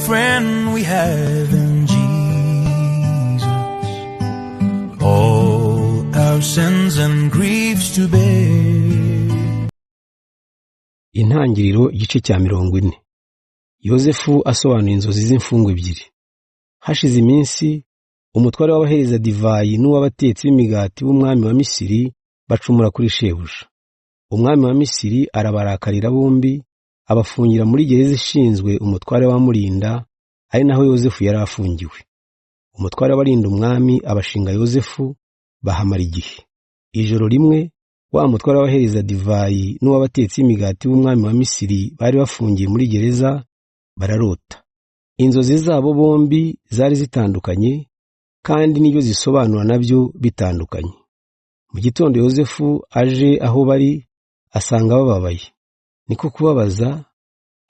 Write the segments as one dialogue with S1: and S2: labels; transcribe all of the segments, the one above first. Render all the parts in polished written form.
S1: friend we have in Jesus, all our sins and griefs to bear.
S2: Intangiriro igice cya 40. Yozefu asobanura inzozi z'imfungwa ebyiri. Hashize iminsi, umutware w'abahereza divayi n'uw'abatetsi b'imigati b'umwami wa Misiri bacumura kuri shebuja. Umwami wa Misiri arabarakarira bombi, abafungira muri gereza ishinzwe umutware w'amurinda, ari naho Yozefu yari afungiwe. Umutware w'abarinda umwami abashinga Yozefu, bahamara igihe. Ijoro rimwe, wa mutware w'abahereza divayi n'uw'abatetsi b'imigati b'umwami wa Misiri bari bafungiye muri gereza, bararota. Inzozi zabo bombi zari zitandukanye, kandi n'ibyo zisobanura nabyo bitandukanye. Mu gitondo Yozefu aje aho bari, asanga bababaye. Niko kubabaza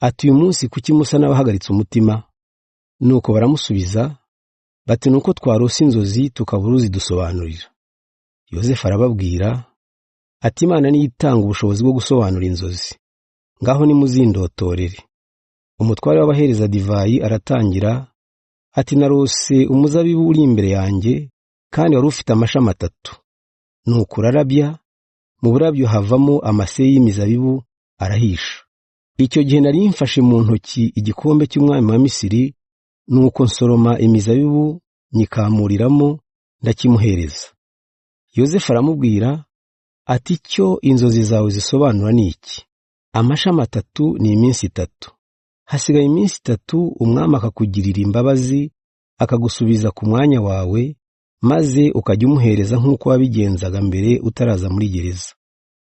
S2: ati, uyu munsi kuki musa n'abahagaritse umutima? Nuko baramusubiza bati, nuko twarose inzozi tukabura uzidusobanurira. Yozefu arababwira ati, Imana niyo itanga ubushobozi bwo gusobanura inzozi. Ngaho nimuzindotorere. Umutware w'abahereza divayi aratangira ati, narose umuzabibu uri imbere yanjye, kandi wari ufite amashami 3. Nuko urarabya, mu burabyo havamo amase y'imizabibu arahisha. Icyo gihe nari mfashe mu ntoki igikombe cy'umwami wa Misiri, nuko nsoroma imizabibu nyikamuriramo ndakimuhereza. Yozefu aramubwira ati, cyo inzozi zawe zisobanura ni iki? Amashami 3 ni iminsi 3. Hasigaye iminsi 3 umwami akakugirira imbabazi, akagusubiza ku mwanya wawe, maze ukajya umuhereza nk'uko wabigenzaga mbere utaraza muri gereza.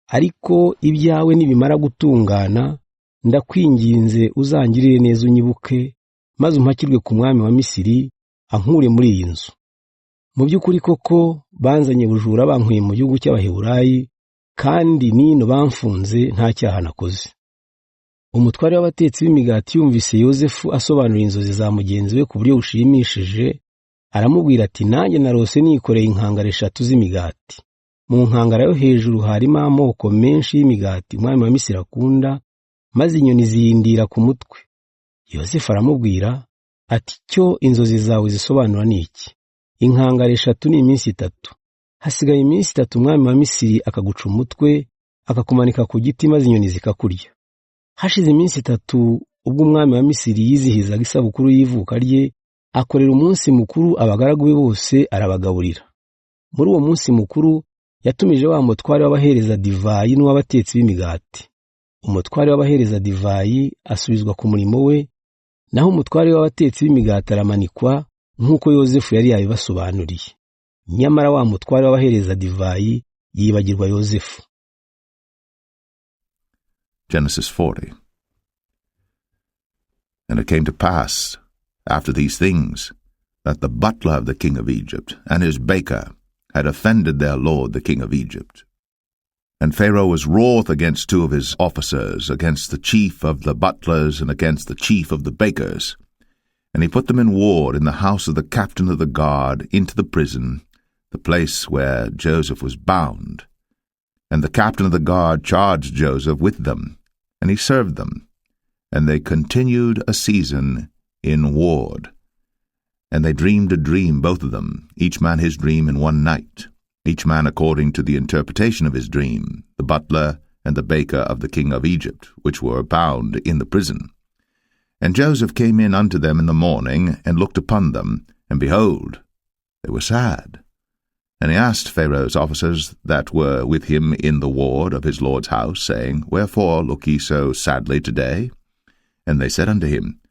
S2: Ariko ibyawe nibimara gutungana, ndakwinginze uzangirire neza unyibuke, maze umpakirwe ku mwami wa Misiri, ankure muri iyi nzu. Mu by'ukuri koko banzanye bujura bankuye mu gihugu cy'Abaheburayi, kandi nino bamfunze nta cyaha nakoze. Umutware w'abatetsi b'imigati yumvise Yozefu asobanura inzozi za mugenzi we ku buryo bushimishije, aramubwira ati, nanjye narose nikoreye inkangara 3 z'imigati. Mu nkangara yo hejuru harimo amoko menshi y'imigati umwami wa Misiri akunda, maze inyoni ziyindira ku mutwe. Yozefu aramubwira ati, cyo inzozi zawe zisobanura ni iki? Inkangara 3 ni iminsi 3. Hasigaye iminsi 3 umwami wa Misiri akaguca umutwe, akakumanika ku giti, maze inyoni zikakurya. Hashize iminsi 3 ubwo umwami wa Misiri yizihizaga isabukuru y'ivuka rye, akorera umunsi mukuru abagaragu be bose arabagaburira. Muri uwo munsi mukuru yatumije wa mutware w'abahereza divayi n'uw'abatetsi b'imigati. Umutware w'abahereza divayi asubizwa ku murimo we, naho umutware w'abatetsi b'imigati aramanikwa nk'uko Yozefu yari yabibasobanuriye. Nyamara wa mutware w'abahereza divayi yibagirwa Yozefu.
S3: Genesis 40. And it came to pass, after these things, that the butler of the king of Egypt and his baker had offended their lord the king of Egypt. And Pharaoh was wroth against 2 of his officers, against the chief of the butlers and against the chief of the bakers. And he put them in ward in the house of the captain of the guard into the prison, the place where Joseph was bound. And the captain of the guard charged Joseph with them, and he served them. And they continued a season in ward. And they dreamed a dream, both of them, each man his dream in one night, each man according to the interpretation of his dream, the butler and the baker of the king of Egypt, which were bound in the prison. And Joseph came in unto them in the morning, and looked upon them, and behold, they were sad. And he asked Pharaoh's officers that were with him in the ward of his lord's house, saying, Wherefore look ye so sadly today? And they said unto him,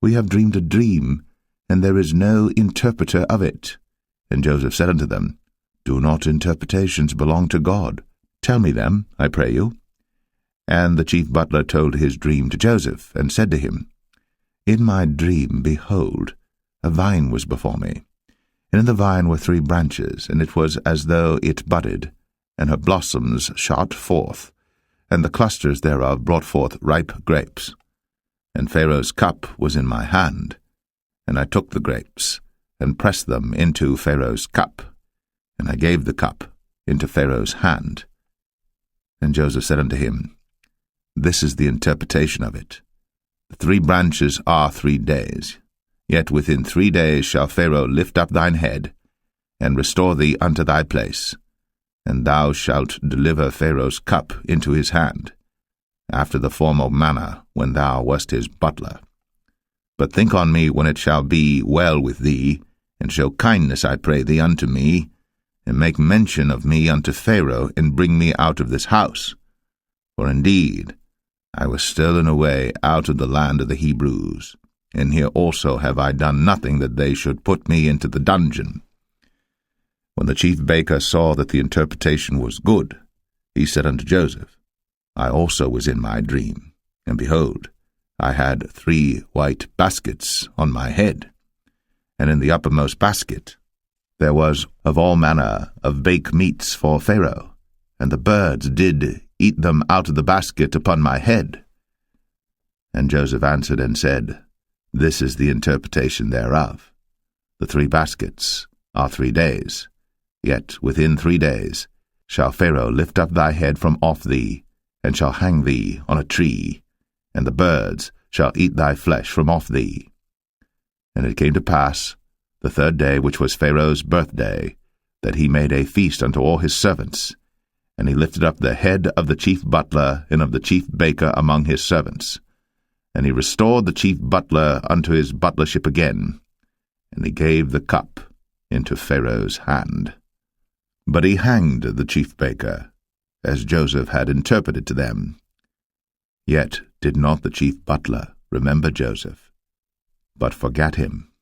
S3: We have dreamed a dream, and there is no interpreter of it. And Joseph said unto them, Do not interpretations belong to God? Tell me them, I pray you. And the chief butler told his dream to Joseph, and said to him, In my dream, behold, a vine was before me. And in the vine were 3 branches, and it was as though it budded, and her blossoms shot forth, and the clusters thereof brought forth ripe grapes. And Pharaoh's cup was in my hand, and I took the grapes, and pressed them into Pharaoh's cup, and I gave the cup into Pharaoh's hand. And Joseph said unto him, This is the interpretation of it. The 3 branches are 3 days. Yet within 3 days shall Pharaoh lift up thine head, and restore thee unto thy place, and thou shalt deliver Pharaoh's cup into his hand, after the former manner when thou wast his butler. But think on me when it shall be well with thee, and show kindness, I pray thee, unto me, and make mention of me unto Pharaoh, and bring me out of this house. For indeed I was stolen away out of the land of the Hebrews, and here also have I done nothing that they should put me into the dungeon. When the chief baker saw that the interpretation was good, he said unto Joseph, I also was in my dream, and behold, I had 3 white baskets on my head, and in the uppermost basket there was of all manner of baked meats for Pharaoh, and the birds did eat them out of the basket upon my head. And Joseph answered and said, This is the interpretation thereof. The 3 baskets are 3 days, yet within 3 days shall Pharaoh lift up thy head from off thee, and shall hang thee on a tree, and the birds shall eat thy flesh from off thee. And it came to pass, the 3rd day, which was Pharaoh's birthday, that he made a feast unto all his servants, and he lifted up the head of the chief butler and of the chief baker among his servants. And he restored the chief butler unto his butlership again, and he gave the cup into Pharaoh's hand. But he hanged the chief baker, as Joseph had interpreted to them. Yet did not the chief butler remember Joseph, but forgat him.